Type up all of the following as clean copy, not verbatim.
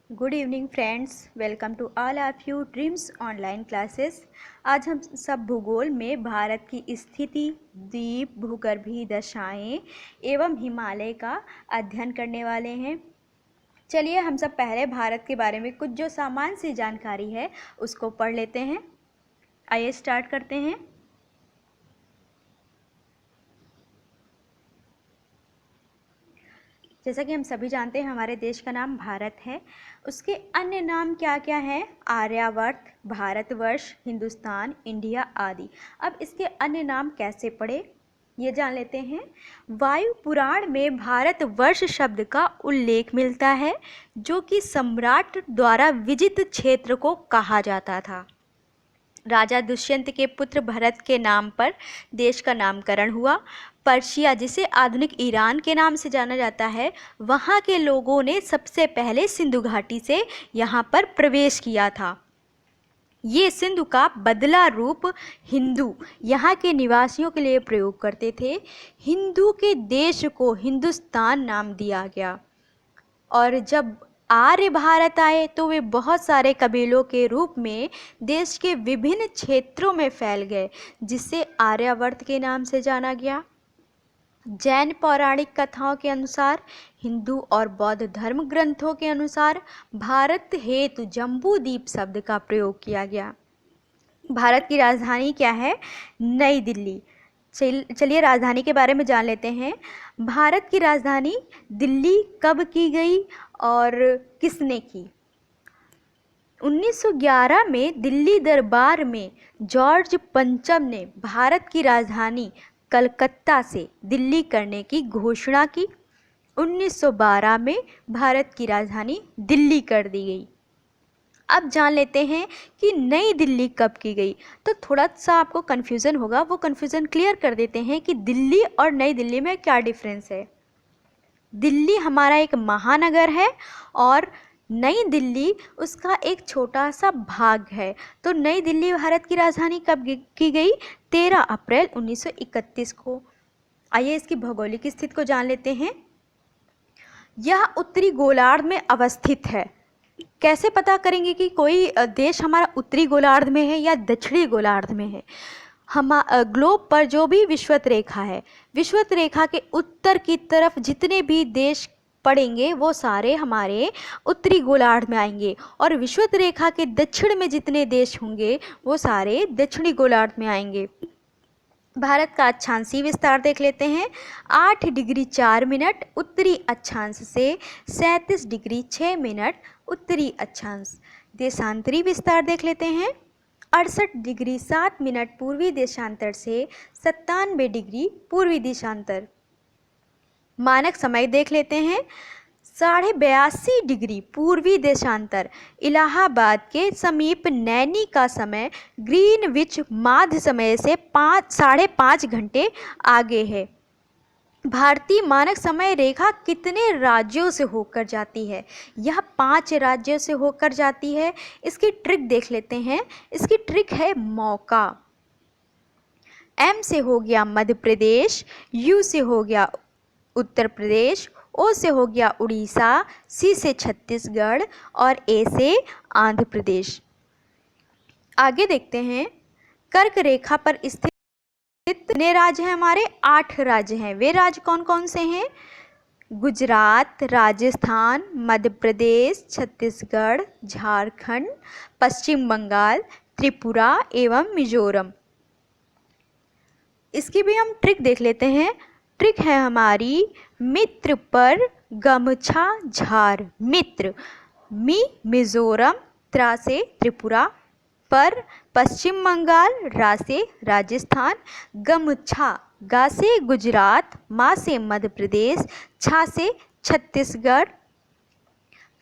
Good evening friends, welcome to all of you dreams online classes. आज हम सब भूगोल में भारत की स्थिति, द्वीप, भूगर्भीय दशाएं एवं हिमालय का अध्ययन करने वाले हैं। चलिए हम सब पहले भारत के बारे में कुछ जो सामान्य सी जानकारी है उसको पढ़ लेते हैं। आइए स्टार्ट करते हैं। जैसा कि हम सभी जानते हैं हमारे देश का नाम भारत है। उसके अन्य नाम क्या क्या हैं? आर्यावर्त, भारतवर्ष, हिंदुस्तान, इंडिया आदि। अब इसके अन्य नाम कैसे पढ़े ये जान लेते हैं। वायु पुराण में भारतवर्ष शब्द का उल्लेख मिलता है जो कि सम्राट द्वारा विजित क्षेत्र को कहा जाता था। राजा दुष्यंत के पुत्र भरत के नाम पर देश का नामकरण हुआ। पर्शिया, जिसे आधुनिक ईरान के नाम से जाना जाता है, वहाँ के लोगों ने सबसे पहले सिंधु घाटी से यहाँ पर प्रवेश किया था। ये सिंधु का बदला रूप हिंदू यहाँ के निवासियों के लिए प्रयोग करते थे। हिंदू के देश को हिंदुस्तान नाम दिया गया। और जब आर्य भारत आए तो वे बहुत सारे कबीलों के रूप में देश के विभिन्न क्षेत्रों में फैल गए, जिसे आर्यावर्त के नाम से जाना गया। जैन पौराणिक कथाओं के अनुसार, हिंदू और बौद्ध धर्म ग्रंथों के अनुसार भारत हेतु जम्बूद्वीप शब्द का प्रयोग किया गया। भारत की राजधानी क्या है? नई दिल्ली। चलिए राजधानी के बारे में जान लेते हैं। भारत की राजधानी दिल्ली कब की गई और किसने की? 1911 में दिल्ली दरबार में जॉर्ज पंचम ने भारत की राजधानी कलकत्ता से दिल्ली करने की घोषणा की। 1912 में भारत की राजधानी दिल्ली कर दी गई। अब जान लेते हैं कि नई दिल्ली कब की गई। तो थोड़ा सा आपको कन्फ्यूज़न होगा, वो कन्फ्यूज़न क्लियर कर देते हैं कि दिल्ली और नई दिल्ली में क्या डिफरेंस है। दिल्ली हमारा एक महानगर है और नई दिल्ली उसका एक छोटा सा भाग है। तो नई दिल्ली भारत की राजधानी कब की गई? 13 अप्रैल 1931 को। आइए इसकी भौगोलिक स्थिति को जान लेते हैं। यह उत्तरी गोलार्ध में अवस्थित है। कैसे पता करेंगे कि कोई देश हमारा उत्तरी गोलार्ध में है या दक्षिणी गोलार्ध में है? हम ग्लोब पर जो भी विषुवत रेखा है, विषुवत रेखा के उत्तर की तरफ जितने भी देश पड़ेंगे वो सारे हमारे उत्तरी गोलार्ध में आएंगे, और विषुवत रेखा के दक्षिण में जितने देश होंगे वो सारे दक्षिणी गोलार्ध में आएंगे। भारत का अक्षांशीय विस्तार देख लेते हैं। 8 डिग्री 4 मिनट उत्तरी अक्षांश से 37 डिग्री 6 मिनट उत्तरी अक्षांश। देशांतरी विस्तार देख लेते हैं। 68 डिग्री 7 मिनट पूर्वी देशांतर से 97 डिग्री पूर्वी देशांतर। मानक समय देख लेते हैं। 82.5 डिग्री पूर्वी देशांतर इलाहाबाद के समीप नैनी का समय ग्रीनविच माध्य समय से 5.5 घंटे आगे है। भारतीय मानक समय रेखा कितने राज्यों से होकर जाती है? यह 5 राज्यों से होकर जाती है। इसकी ट्रिक देख लेते हैं। इसकी ट्रिक है मौका। एम से हो गया मध्य प्रदेश, यू से हो गया उत्तर प्रदेश, ओ से हो गया उड़ीसा, सी से छत्तीसगढ़ और ए से आंध्र प्रदेश। आगे देखते हैं। कर्क रेखा पर स्थित कितने राज्य हैं? हमारे 8 राज्य हैं। वे राज्य कौन कौन से हैं? गुजरात, राजस्थान, मध्य प्रदेश, छत्तीसगढ़, झारखंड, पश्चिम बंगाल, त्रिपुरा एवं मिजोरम। इसकी भी हम ट्रिक देख लेते हैं। ट्रिक है हमारी मित्र पर गमछा झार। मित्र मी मिजोरम, त्रा से त्रिपुरा, पर पश्चिम बंगाल, रा से राजस्थान, गमछा गा से गुजरात, मा से मध्य प्रदेश, छा से छत्तीसगढ़।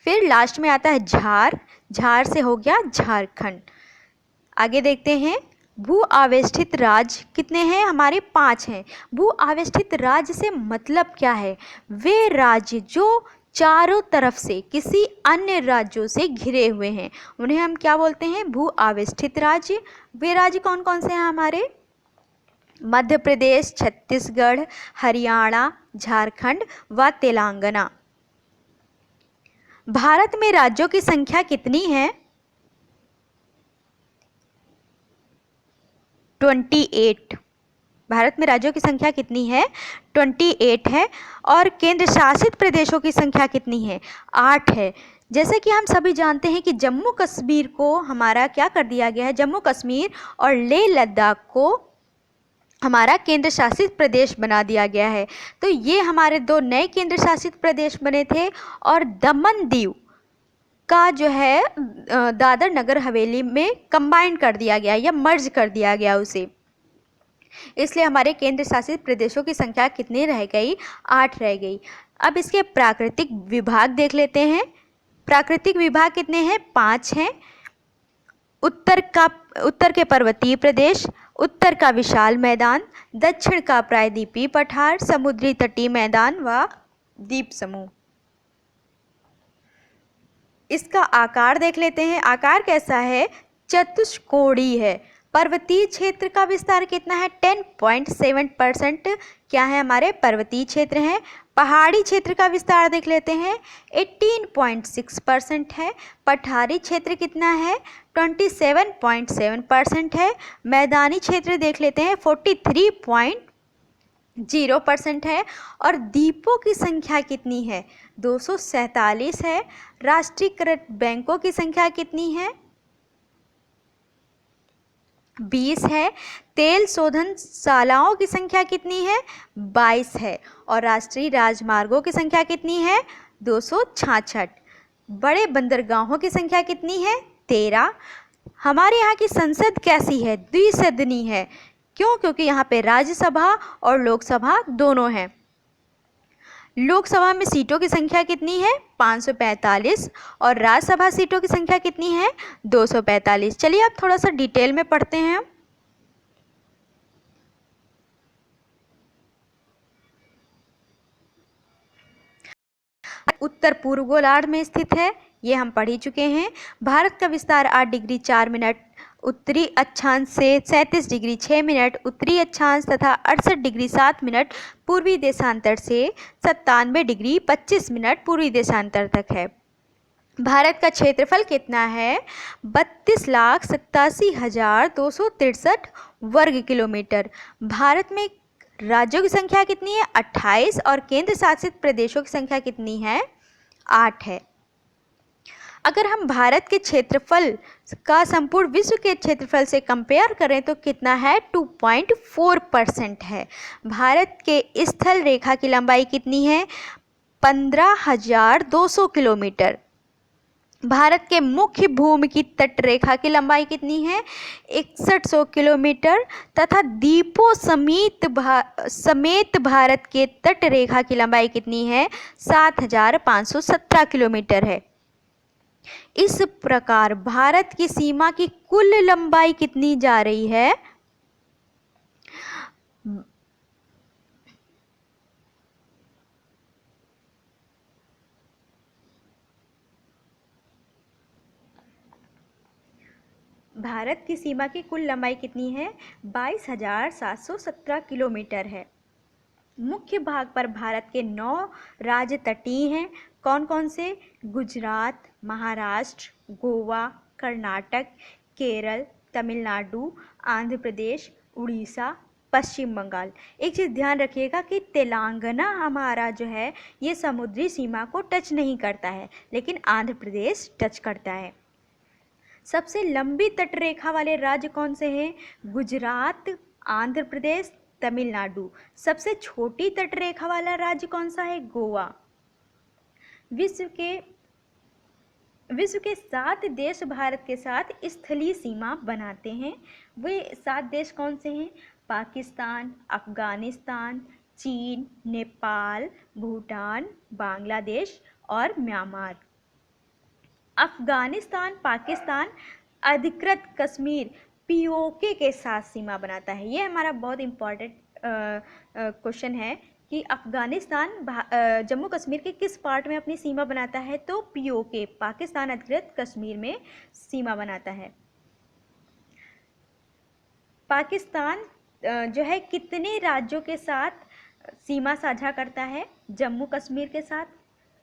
फिर लास्ट में आता है झार। झार से हो गया झारखंड। आगे देखते हैं। भू आवेष्टित राज्य कितने हैं? हमारे 5 हैं। भू आवेष्टित राज्य से मतलब क्या है? वे राज्य जो चारों तरफ से किसी अन्य राज्यों से घिरे हुए हैं उन्हें हम क्या बोलते हैं? भू आवेष्टित राज्य। वे राज्य कौन कौन से हैं हमारे? मध्य प्रदेश, छत्तीसगढ़, हरियाणा, झारखंड व तेलंगाना। भारत में राज्यों की संख्या कितनी है? 28। भारत में राज्यों की संख्या कितनी है? 28 है। और केंद्र शासित प्रदेशों की संख्या कितनी है? 8 है। जैसे कि हम सभी जानते हैं कि जम्मू कश्मीर को हमारा क्या कर दिया गया है, जम्मू कश्मीर और लेह लद्दाख को हमारा केंद्र शासित प्रदेश बना दिया गया है। तो ये हमारे दो नए केंद्र शासित प्रदेश बने थे। और दमन दीव का जो है दादर नगर हवेली में कंबाइन कर दिया गया या मर्ज कर दिया गया उसे। इसलिए हमारे केंद्र शासित प्रदेशों की संख्या कितनी रह गई? 8 रह गई। अब इसके प्राकृतिक विभाग देख लेते हैं। प्राकृतिक विभाग कितने हैं? 5 हैं। उत्तर के पर्वतीय प्रदेश, उत्तर का विशाल मैदान, दक्षिण का प्रायद्वीपीय पठार, समुद्री तटीय मैदान व द्वीप समूह। इसका आकार देख लेते हैं। आकार कैसा है? चतुष्कोणीय है। पर्वतीय क्षेत्र का विस्तार कितना है? 10.7% क्या है? हमारे पर्वतीय क्षेत्र हैं। पहाड़ी क्षेत्र का विस्तार देख लेते हैं। 18.6% है। पठारी क्षेत्र कितना है? 27.7% है। मैदानी क्षेत्र देख लेते हैं। 43.0% है। और द्वीपों की संख्या कितनी है? 247 है। राष्ट्रीयकृत बैंकों की संख्या कितनी है? 20 है। तेल शोधनशालाओं की संख्या कितनी है? 22 है। और राष्ट्रीय राजमार्गों की संख्या कितनी है? 266। बड़े बंदरगाहों की संख्या कितनी है? 13। हमारे यहाँ की संसद कैसी है? द्विसदनी है। क्यों? क्योंकि यहाँ पे राज्यसभा और लोकसभा दोनों हैं। लोकसभा में सीटों की संख्या कितनी है? 545। और राज्यसभा सीटों की संख्या कितनी है? 245। चलिए अब थोड़ा सा डिटेल में पढ़ते हैं। उत्तर पूर्व गोलार्ध में स्थित है, ये हम पढ़ ही चुके हैं। भारत का विस्तार 8 डिग्री 4 मिनट उत्तरी अक्षांश से 37 डिग्री 6 मिनट उत्तरी अक्षांश तथा 68 डिग्री 7 मिनट पूर्वी देशांतर से 97 डिग्री 25 मिनट पूर्वी देशांतर तक है। भारत का क्षेत्रफल कितना है? 32,87,263 वर्ग किलोमीटर। भारत में राज्यों की संख्या कितनी है? 28। और केंद्र शासित प्रदेशों की संख्या कितनी है? 8 है। अगर हम भारत के क्षेत्रफल का संपूर्ण विश्व के क्षेत्रफल से कंपेयर करें तो कितना है? 2.4% है। भारत के स्थल रेखा की लंबाई कितनी है? 15,200 किलोमीटर। भारत के मुख्य भूमि की तट रेखा की लंबाई कितनी है? 6100 किलोमीटर। तथा द्वीपों समेत भारत के तट रेखा की लंबाई कितनी है? 7517 किलोमीटर है। इस प्रकार भारत की सीमा की कुल लंबाई कितनी जा रही है? भारत की सीमा की कुल लंबाई कितनी है? 22,717 किलोमीटर है। मुख्य भाग पर भारत के 9 राज्य तटीय हैं। कौन कौन से? गुजरात, महाराष्ट्र, गोवा, कर्नाटक, केरल, तमिलनाडु, आंध्र प्रदेश, उड़ीसा, पश्चिम बंगाल। एक चीज़ ध्यान रखिएगा कि तेलंगाना हमारा जो है ये समुद्री सीमा को टच नहीं करता है, लेकिन आंध्र प्रदेश टच करता है। सबसे लंबी तटरेखा वाले राज्य कौन से हैं? गुजरात, आंध्र प्रदेश, तमिलनाडु। सबसे छोटी तटरेखा वाला राज्य कौन सा है? गोवा। विश्व के 7 देश भारत के साथ स्थलीय सीमा बनाते हैं। वे 7 देश कौन से हैं? पाकिस्तान, अफगानिस्तान, चीन, नेपाल, भूटान, बांग्लादेश और म्यांमार। अफगानिस्तान, पाकिस्तान अधिकृत कश्मीर पीओके के साथ सीमा बनाता है। ये हमारा बहुत इम्पॉर्टेंट क्वेश्चन है कि अफगानिस्तान जम्मू कश्मीर के किस पार्ट में अपनी सीमा बनाता है? तो पीओके, पाकिस्तान अधिकृत कश्मीर में सीमा बनाता है। पाकिस्तान जो है कितने राज्यों के साथ सीमा साझा करता है? जम्मू कश्मीर के साथ,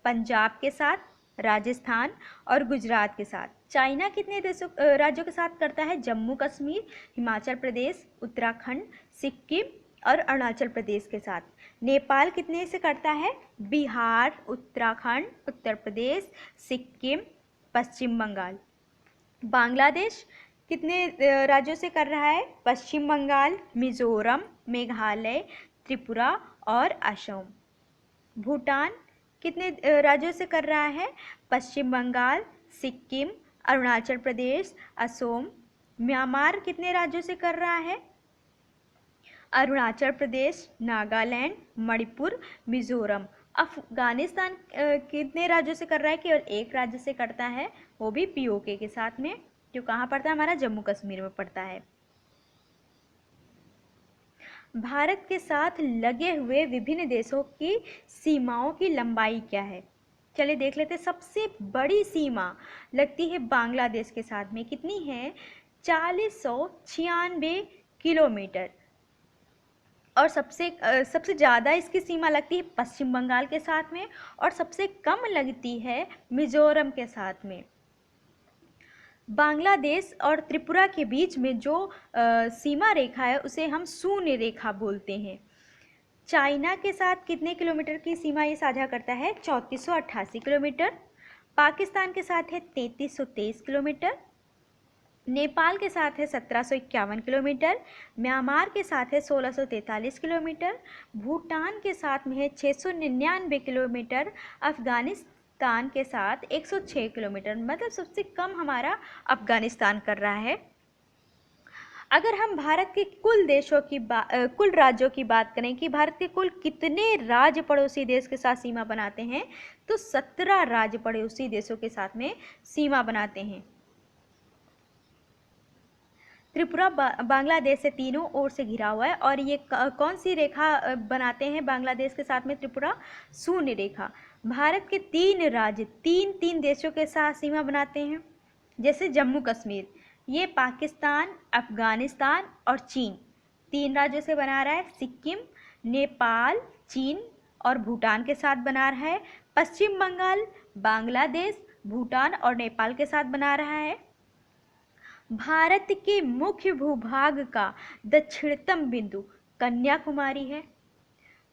पंजाब के साथ, राजस्थान और गुजरात के साथ। चाइना कितने देशों राज्यों के साथ करता है? जम्मू कश्मीर, हिमाचल प्रदेश, उत्तराखंड, सिक्किम और अरुणाचल प्रदेश के साथ। नेपाल कितने से करता है? बिहार, उत्तराखंड, उत्तर प्रदेश, सिक्किम, पश्चिम बंगाल। बांग्लादेश कितने राज्यों से कर रहा है? पश्चिम बंगाल, मिजोरम, मेघालय, त्रिपुरा और असम। भूटान कितने राज्यों से कर रहा है? पश्चिम बंगाल, सिक्किम, अरुणाचल प्रदेश, असम। म्यांमार कितने राज्यों से कर रहा है? अरुणाचल प्रदेश, नागालैंड, मणिपुर, मिजोरम। अफगानिस्तान कितने राज्यों से कर रहा है? केवल एक राज्य से करता है, वो भी पीओके के साथ में, जो कहाँ पड़ता है? हमारा जम्मू कश्मीर में पड़ता है। भारत के साथ लगे हुए विभिन्न देशों की सीमाओं की लंबाई क्या है? चलिए देख लेते हैं। सबसे बड़ी सीमा लगती है बांग्लादेश के साथ में, कितनी है? 4096 किलोमीटर। और सबसे ज़्यादा इसकी सीमा लगती है पश्चिम बंगाल के साथ में, और सबसे कम लगती है मिजोरम के साथ में। बांग्लादेश और त्रिपुरा के बीच में जो सीमा रेखा है उसे हम शून्य रेखा बोलते हैं। चाइना के साथ कितने किलोमीटर की सीमा ये साझा करता है? 3488 किलोमीटर। पाकिस्तान के साथ है 3323 किलोमीटर। नेपाल के साथ है 1751 किलोमीटर। म्यांमार के साथ है 1643 किलोमीटर। भूटान के साथ में है 699 किलोमीटर। अफगानिस्तान के साथ 106 किलोमीटर। मतलब सबसे कम हमारा अफगानिस्तान कर रहा है। अगर हम भारत के कुल देशों की कुल राज्यों की बात करें कि भारत के कुल कितने राज्य पड़ोसी देश के साथ सीमा बनाते हैं, तो 17 राज्य पड़ोसी देशों के साथ में सीमा बनाते हैं। त्रिपुरा बांग्लादेश से तीनों ओर से घिरा हुआ है, और ये कौन सी रेखा बनाते हैं बांग्लादेश के साथ में? त्रिपुरा शून्य रेखा। भारत के 3 राज्य तीन देशों के साथ सीमा बनाते हैं, जैसे जम्मू कश्मीर, ये पाकिस्तान, अफगानिस्तान और चीन 3 राज्यों से बना रहा है। सिक्किम नेपाल, चीन और भूटान के साथ बना रहा है। पश्चिम बंगाल बांग्लादेश, भूटान और नेपाल के साथ बना रहा है। भारत के मुख्य भूभाग का दक्षिणतम बिंदु कन्याकुमारी है।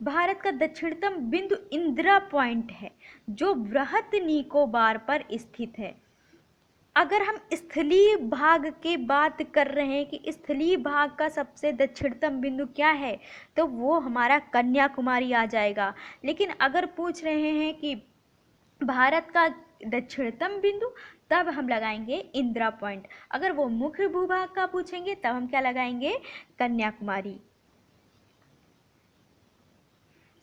भारत का दक्षिणतम बिंदु इंदिरा पॉइंट है, जो बृहत निकोबार पर स्थित है। अगर हम स्थलीय भाग की बात कर रहे हैं कि स्थलीय भाग का सबसे दक्षिणतम बिंदु क्या है, तो वो हमारा कन्याकुमारी आ जाएगा। लेकिन अगर पूछ रहे हैं कि भारत का दक्षिणतम बिंदु, तब हम लगाएंगे इंदिरा पॉइंट। अगर वो मुख्य भूभाग का पूछेंगे तब हम क्या लगाएंगे? कन्याकुमारी।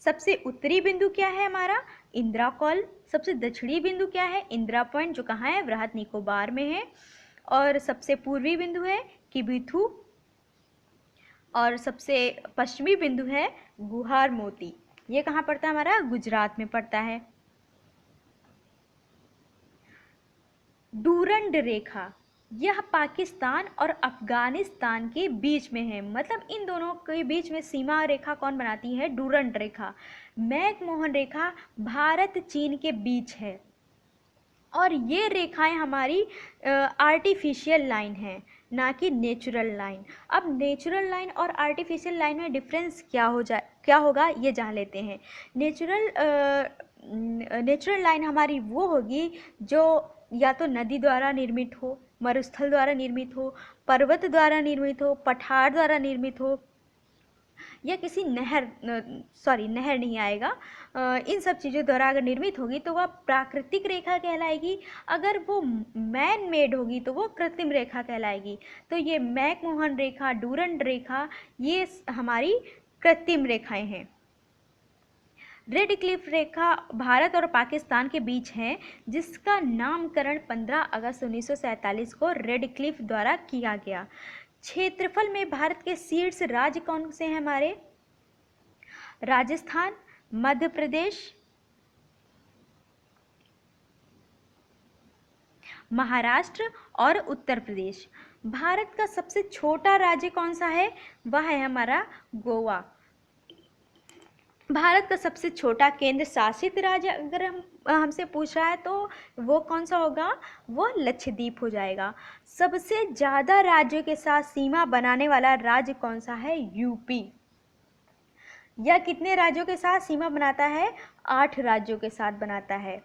सबसे उत्तरी बिंदु क्या है हमारा? इंदिरा कॉल। सबसे दक्षिणी बिंदु क्या है? इंदिरा पॉइंट, जो कहाँ है? बृहत निकोबार में है। और सबसे पूर्वी बिंदु है किबिथु, और सबसे पश्चिमी बिंदु है गुहार मोती। ये कहाँ पड़ता है हमारा? गुजरात में पड़ता है। डूरंड रेखा, यह पाकिस्तान और अफगानिस्तान के बीच में है। मतलब इन दोनों के बीच में सीमा रेखा कौन बनाती है? डूरंड रेखा। मैकमोहन रेखा भारत चीन के बीच है, और ये रेखाएं हमारी आर्टिफिशियल लाइन है, ना कि नेचुरल लाइन। अब नेचुरल लाइन और आर्टिफिशियल लाइन में डिफरेंस क्या होगा ये जान लेते हैं। नेचुरल लाइन हमारी वो होगी जो या तो नदी द्वारा निर्मित हो, मरुस्थल द्वारा निर्मित हो, पर्वत द्वारा निर्मित हो, पठार द्वारा निर्मित हो, या किसी नहर नहीं आएगा, इन सब चीज़ों द्वारा अगर निर्मित होगी तो वह प्राकृतिक रेखा कहलाएगी। अगर वो मैन मेड होगी तो वो कृत्रिम रेखा कहलाएगी। तो ये मैकमोहन रेखा, डूरंड रेखा, ये हमारी कृत्रिम रेखाएं हैं। रेड क्लिफ रेखा भारत और पाकिस्तान के बीच है, जिसका नामकरण 15 अगस्त 1947 को रेड क्लिफ द्वारा किया गया। क्षेत्रफल में भारत के शीर्ष राज्य कौन से हैं हमारे? राजस्थान, मध्य प्रदेश, महाराष्ट्र और उत्तर प्रदेश। भारत का सबसे छोटा राज्य कौन सा है? वह है हमारा गोवा। भारत का सबसे छोटा केंद्र शासित राज्य अगर हमसे पूछ रहा है तो वो कौन सा होगा, वो लक्षद्वीप हो जाएगा। सबसे ज़्यादा राज्यों के साथ सीमा बनाने वाला राज्य कौन सा है, यूपी। यह कितने राज्यों के साथ सीमा बनाता है, 8 राज्यों के साथ बनाता है।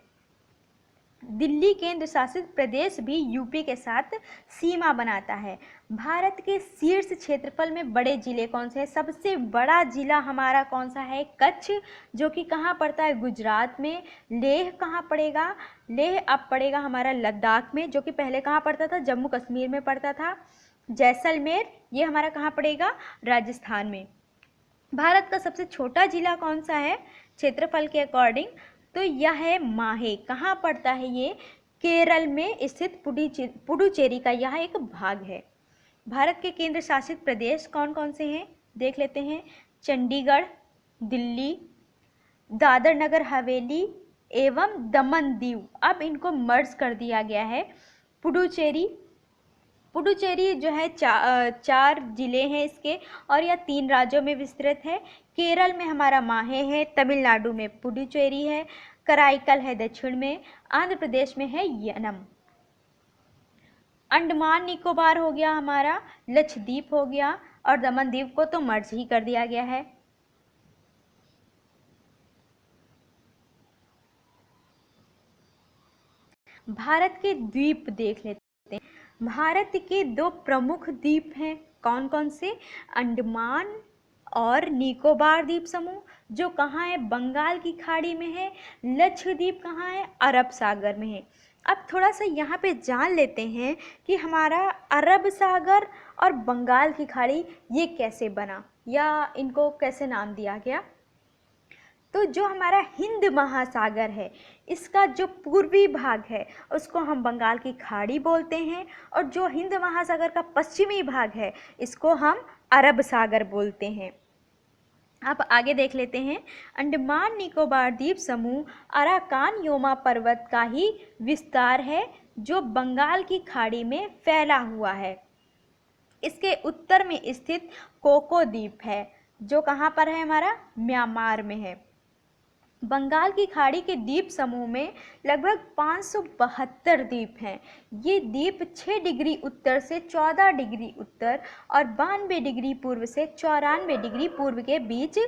दिल्ली केंद्र शासित प्रदेश भी यूपी के साथ सीमा बनाता है। भारत के शीर्ष क्षेत्रफल में बड़े जिले कौन से हैं, सबसे बड़ा जिला हमारा कौन सा है, कच्छ, जो कि कहाँ पड़ता है, गुजरात में। लेह कहाँ पड़ेगा, लेह अब पड़ेगा हमारा लद्दाख में, जो कि पहले कहाँ पड़ता था, जम्मू कश्मीर में पड़ता था। जैसलमेर ये हमारा कहाँ पड़ेगा, राजस्थान में। भारत का सबसे छोटा जिला कौन सा है क्षेत्रफल के अकॉर्डिंग, तो यह है माहे। कहाँ पड़ता है ये, केरल में स्थित पुडुचेरी का यह एक भाग है। भारत के केंद्र शासित प्रदेश कौन कौन से हैं देख लेते हैं, चंडीगढ़, दिल्ली, दादर नगर हवेली एवं दमन दीव। अब इनको मर्ज कर दिया गया है। पुडुचेरी जो है चार जिले हैं इसके, और यह 3 राज्यों में विस्तृत है। केरल में हमारा माहे है, तमिलनाडु में पुडुचेरी है, कराईकल है दक्षिण में, आंध्र प्रदेश में है यनम। अंडमान निकोबार हो गया हमारा, लक्षद्वीप हो गया, और दमन दीव को तो मर्ज ही कर दिया गया है। भारत के द्वीप देख लेते हैं। भारत के 2 प्रमुख द्वीप हैं, कौन कौन से, अंडमान और निकोबार द्वीप समूह, जो कहाँ है, बंगाल की खाड़ी में है। लक्षद्वीप कहाँ है, अरब सागर में है। अब थोड़ा सा यहाँ पे जान लेते हैं कि हमारा अरब सागर और बंगाल की खाड़ी ये कैसे बना, या इनको कैसे नाम दिया गया। तो जो हमारा हिंद महासागर है, इसका जो पूर्वी भाग है उसको हम बंगाल की खाड़ी बोलते हैं, और जो हिंद महासागर का पश्चिमी भाग है इसको हम अरब सागर बोलते हैं। अब आगे देख लेते हैं। अंडमान निकोबार द्वीप समूह अराकान योमा पर्वत का ही विस्तार है, जो बंगाल की खाड़ी में फैला हुआ है। इसके उत्तर में स्थित कोको द्वीप है, जो कहाँ पर है, हमारा म्यांमार में है। बंगाल की खाड़ी के द्वीप समूह में लगभग 572 द्वीप हैं। ये द्वीप 6 डिग्री उत्तर से 14 डिग्री उत्तर और 92 डिग्री पूर्व से 94 डिग्री पूर्व के बीच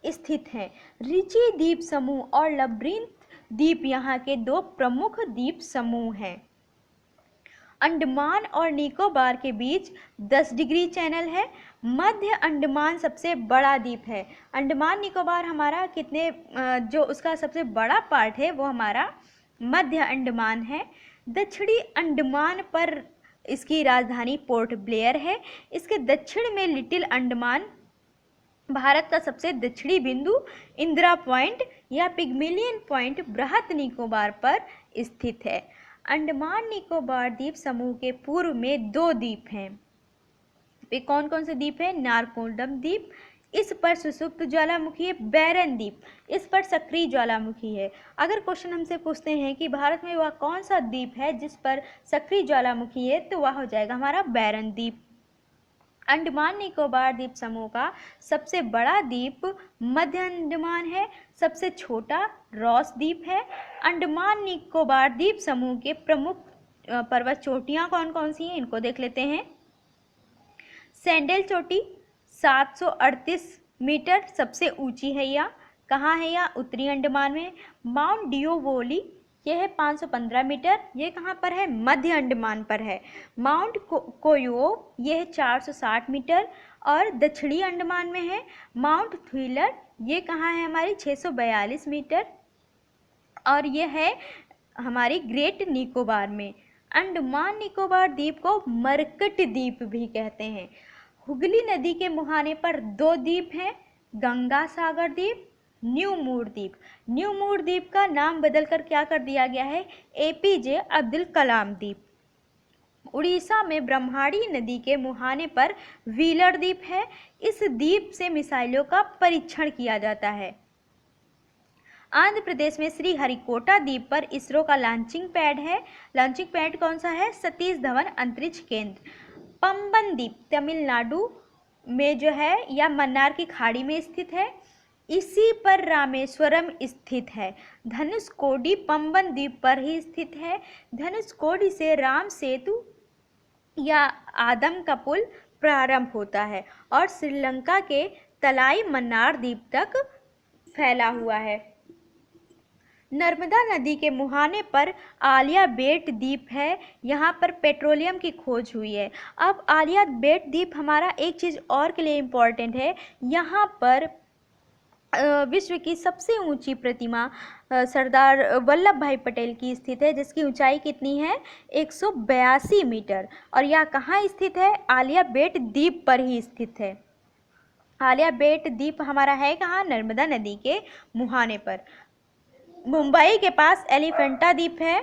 स्थित हैं। रिची द्वीप समूह और लब्रिंथ द्वीप यहाँ के 2 प्रमुख द्वीप समूह हैं। अंडमान और निकोबार के बीच 10 डिग्री चैनल है। मध्य अंडमान सबसे बड़ा द्वीप है। अंडमान निकोबार हमारा कितने जो उसका सबसे बड़ा पार्ट है वो हमारा मध्य अंडमान है। दक्षिणी अंडमान पर इसकी राजधानी पोर्ट ब्लेयर है। इसके दक्षिण में लिटिल अंडमान, भारत का सबसे दक्षिणी बिंदु इंदिरा पॉइंट या पिग्मेलियन पॉइंट बृहत निकोबार पर स्थित है। अंडमान निकोबार द्वीप समूह के पूर्व में 2 द्वीप हैं। वे कौन कौन से द्वीप हैं, नारकोंडम द्वीप, इस पर सुषुप्त ज्वालामुखी है। बैरन द्वीप, इस पर सक्रिय ज्वालामुखी है। अगर क्वेश्चन हमसे पूछते हैं कि भारत में वह कौन सा द्वीप है जिस पर सक्रिय ज्वालामुखी है, तो वह हो जाएगा हमारा बैरन द्वीप। अंडमान निकोबार द्वीप समूह का सबसे बड़ा द्वीप मध्य अंडमान है, सबसे छोटा रॉस द्वीप है। अंडमान निकोबार द्वीप समूह के प्रमुख पर्वत चोटियाँ कौन कौन सी हैं, इनको देख लेते हैं। सैंडल चोटी 738 मीटर सबसे ऊंची है, यह कहाँ है, यह उत्तरी अंडमान में। माउंट डिओवोली यह है 515 मीटर, ये कहाँ पर है, मध्य अंडमान पर है। माउंट कोयो यह है 460 मीटर और दक्षिणी अंडमान में है। माउंट थ्विलर ये कहाँ है, हमारी 642 मीटर और यह है हमारी ग्रेट निकोबार में। अंडमान निकोबार द्वीप को मरकट द्वीप भी कहते हैं। हुगली नदी के मुहाने पर 2 द्वीप हैं, गंगा सागर द्वीप, न्यू मूर द्वीप। न्यू मूर द्वीप का नाम बदलकर क्या कर दिया गया है, एपीजे अब्दुल कलाम द्वीप। उड़ीसा में ब्रह्माणी नदी के मुहाने पर व्हीलर द्वीप है। इस द्वीप से मिसाइलों का परीक्षण किया जाता है। आंध्र प्रदेश में श्रीहरिकोटा द्वीप पर इसरो का लॉन्चिंग पैड है। लॉन्चिंग पैड कौन सा है, सतीश धवन अंतरिक्ष केंद्र। पंबन द्वीप तमिलनाडु में जो है या मन्नार की खाड़ी में स्थित है। इसी पर रामेश्वरम स्थित है। धनुषकोडी पंबन द्वीप पर ही स्थित है। धनुषकोडी से राम सेतु या आदम का पुल प्रारंभ होता है और श्रीलंका के तलाई मन्नार द्वीप तक फैला हुआ है। नर्मदा नदी के मुहाने पर आलिया बेट द्वीप है। यहाँ पर पेट्रोलियम की खोज हुई है। अब आलिया बेट द्वीप हमारा एक चीज़ और के लिए इम्पॉर्टेंट है, यहाँ पर विश्व की सबसे ऊंची प्रतिमा सरदार वल्लभ भाई पटेल की स्थित है, जिसकी ऊंचाई कितनी है, 182 मीटर। और यह कहाँ स्थित है, आलिया बेट द्वीप पर ही स्थित है। आलिया बेट द्वीप हमारा है कहाँ, नर्मदा नदी के मुहाने पर। मुंबई के पास एलिफेंटा द्वीप है।